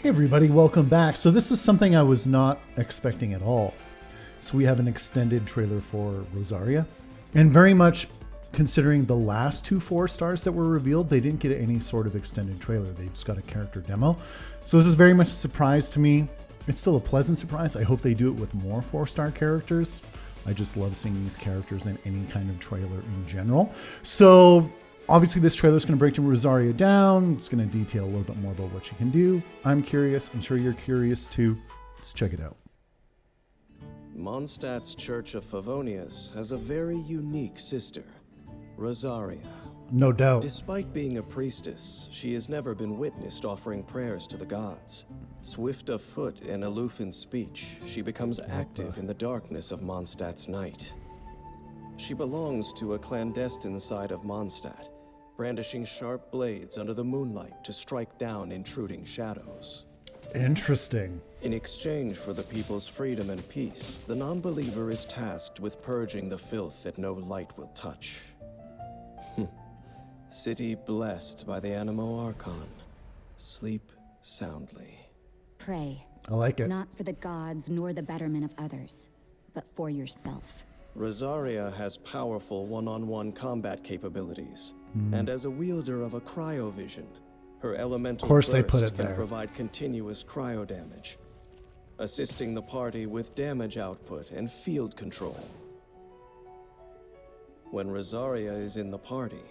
Hey everybody, welcome back. So this is something I was not expecting at all. So we have an extended trailer for Rosaria, and very much considering the last two 4 stars that were revealed, they didn't get any sort of extended trailer. They just got a character demo. So this is very much a surprise to me. It's still a pleasant surprise. I hope they do it with more 4-star characters. I just love seeing these characters in any kind of trailer in general. So obviously this trailer is going to break Rosaria down. It's going to detail a little bit more about what she can do. I'm curious. I'm sure you're curious too. Let's check it out. Mondstadt's Church of Favonius has a very unique sister, Rosaria. No doubt. Despite being a priestess, she has never been witnessed offering prayers to the gods. Swift of foot and aloof in speech, she becomes active in the darkness of Mondstadt's night. She belongs to a clandestine side of Mondstadt, brandishing sharp blades under the moonlight to strike down intruding shadows. Interesting. In exchange for the people's freedom and peace, the non-believer is tasked with purging the filth that no light will touch. City blessed by the Animo Archon. Sleep soundly. Pray. I like it. Not for the gods nor the betterment of others, but for yourself. Rosaria has powerful one-on-one combat capabilities, and as a wielder of a cryovision, her elemental burst they put it can there. provide continuous cryo damage, assisting the party with damage output and field control. When Rosaria is in the party,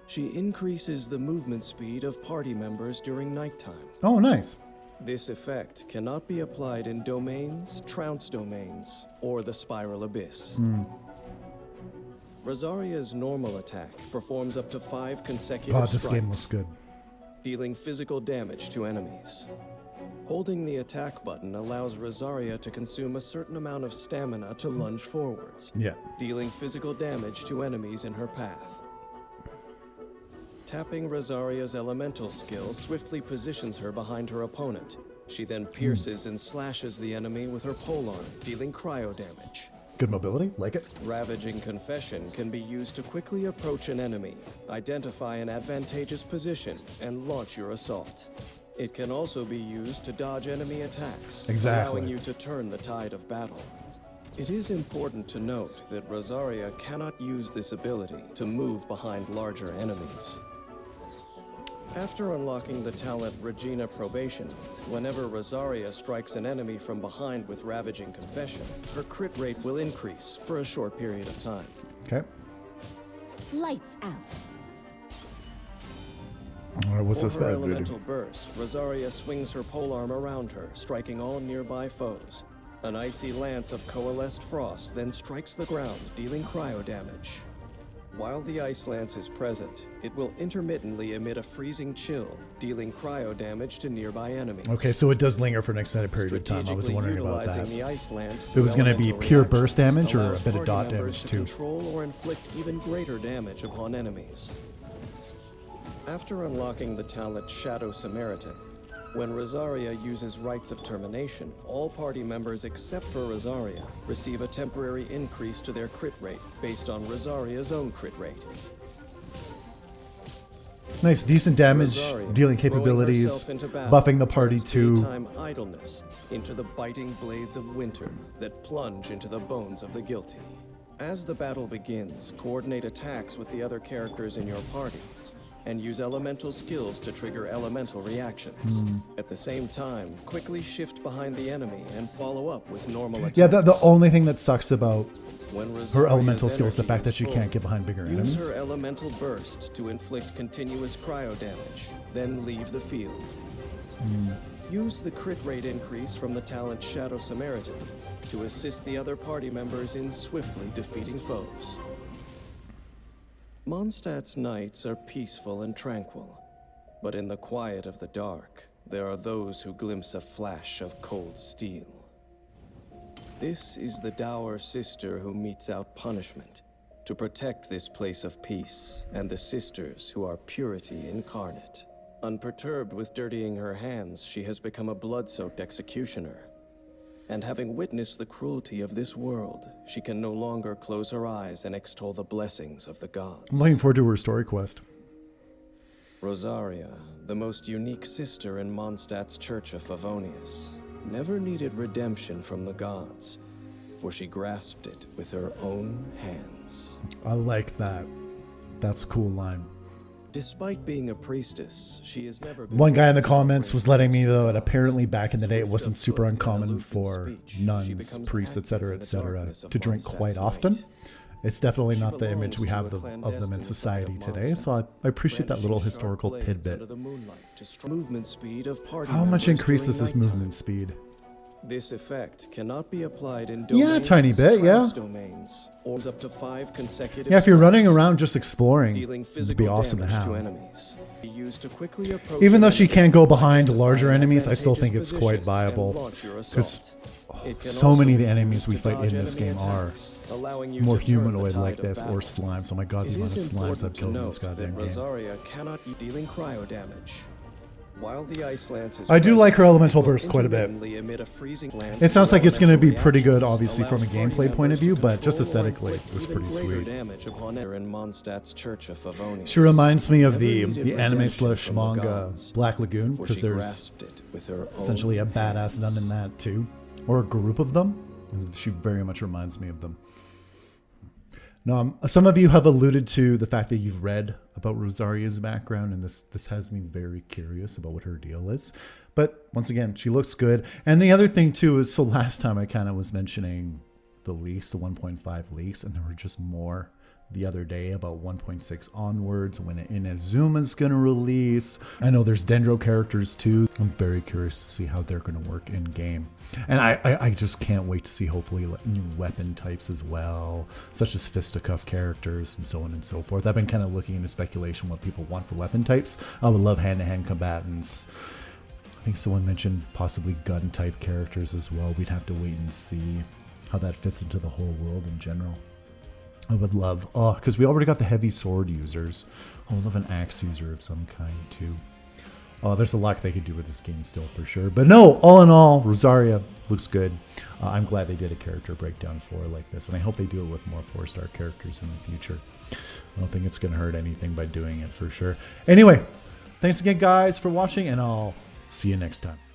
she increases the movement speed of party members during nighttime. Oh, nice. This effect cannot be applied in domains, trounce domains, or the spiral abyss. Rosaria's normal attack performs up to 5 consecutive God, this strikes, game looks good. dealing physical damage to enemies. Holding the attack button allows Rosaria to consume a certain amount of stamina to lunge forwards, Yeah. dealing physical damage to enemies in her path. Tapping Rosaria's elemental skill swiftly positions her behind her opponent. She then pierces and slashes the enemy with her polearm, dealing cryo damage. Good mobility. Like it. Ravaging Confession can be used to quickly approach an enemy, identify an advantageous position, and launch your assault. It can also be used to dodge enemy attacks, Exactly. allowing you to turn the tide of battle. It is important to note that Rosaria cannot use this ability to move behind larger enemies. After unlocking the talent Regina Probation, whenever Rosaria strikes an enemy from behind with Ravaging Confession, her crit rate will increase for a short period of time. Okay. Lights out. All right, what's For this her bad elemental dude? burst, Rosaria swings her polearm around her, striking all nearby foes. An icy lance of coalesced frost then strikes the ground, dealing cryo damage. While the ice lance is present, it will intermittently emit a freezing chill, dealing cryo damage to nearby enemies. Okay, so it does linger for an extended period of time. I was Strategically wondering about utilizing that. the ice lance If it was through gonna be elemental pure burst reactions damage or a allows bit of party dot members damage to too? Control or inflict even greater damage upon enemies. After unlocking the talent Shadow Samaritan, when Rosaria uses Rites of Termination, all party members except for Rosaria receive a temporary increase to their crit rate based on Rosaria's own crit rate. Nice, decent damage, Rosaria, dealing throwing capabilities, herself into battle, buffing the party turns to... daytime idleness into the biting blades of winter that plunge into the bones of the guilty. As the battle begins, coordinate attacks with the other characters in your party, and use elemental skills to trigger elemental reactions. At the same time, quickly shift behind the enemy and follow up with normal attacks. Yeah, the only thing that sucks about When her Rosaria's elemental skill is the energy fact that she full, can't get behind bigger use enemies. her elemental burst to inflict continuous cryo damage, then leave the field. Use the crit rate increase from the talent Shadow Samaritan to assist the other party members in swiftly defeating foes. Mondstadt's nights are peaceful and tranquil, but in the quiet of the dark, there are those who glimpse a flash of cold steel. This is the dour sister who metes out punishment to protect this place of peace and the sisters who are purity incarnate. Unperturbed with dirtying her hands, she has become a blood-soaked executioner. And having witnessed the cruelty of this world, she can no longer close her eyes and extol the blessings of the gods. I'm looking forward to her story quest. Rosaria, the most unique sister in Mondstadt's Church of Favonius, never needed redemption from the gods, for she grasped it with her own hands. I like that. That's a cool line. Despite being a priestess, she has never been... One guy in the comments was letting me know that apparently back in the day it wasn't super uncommon for nuns, priests, etc., to drink quite often. It's definitely not the image we have of them in society today, so I appreciate that little historical tidbit. How much increases this movement speed? This effect cannot be applied in Yeah, a tiny bit, yeah. domains, or up to 5 consecutive Yeah, if you're running turns, around just exploring, dealing it'd be awesome to physical have. damage enemies. Be used to quickly approach Even though an she enemy can't go from behind an larger enemies, I still advantageous think it's quite position viable. and launch your Because assault. It can so also many of the be enemies used we to fight dodge in this enemy game are attacks, allowing you more to turn the humanoid like tide of this, or battle. slimes. Oh my god, the It amount of is slimes I've important to killed in this note goddamn that game. Rosaria cannot be dealing cryo damage. While the ice lance is I do like her present, elemental it will burst quite a bit. intermittently emit a freezing lance It sounds like it's going to be elemental pretty good, reactions, obviously, from a allows party gameplay point of view, members to but just control or aesthetically, it was inflict pretty even greater sweet. damage upon in Mondstadt's Church of Favonius. She reminds me of Never the needed anime redemption slash from the manga gods, Black Lagoon, for because she there's grasped it with her essentially a own badass nun in hands. that too, or a group of them. She very much reminds me of them. Now, some of you have alluded to the fact that you've read about Rosaria's background, and this has me very curious about what her deal is. But once again, she looks good. And the other thing too is, so last time I kind of was mentioning the leaks, the 1.5 leaks, and there were just more the other day about 1.6 onwards, when Inazuma's going to release. I know there's Dendro characters too. I'm very curious to see how they're going to work in game. And I just can't wait to see hopefully new weapon types as well, such as fisticuff characters and so on and so forth. I've been kind of looking into speculation what people want for weapon types. I would love hand-to-hand combatants. I think someone mentioned possibly gun type characters as well. We'd have to wait and see how that fits into the whole world in general. I would love, because we already got the heavy sword users. I would love an axe user of some kind too. There's a lot they could do with this game still for sure. But no, all in all, Rosaria looks good. I'm glad they did a character breakdown for her like this, and I hope they do it with more 4-star characters in the future. I don't think it's going to hurt anything by doing it for sure. Anyway, thanks again guys for watching, and I'll see you next time.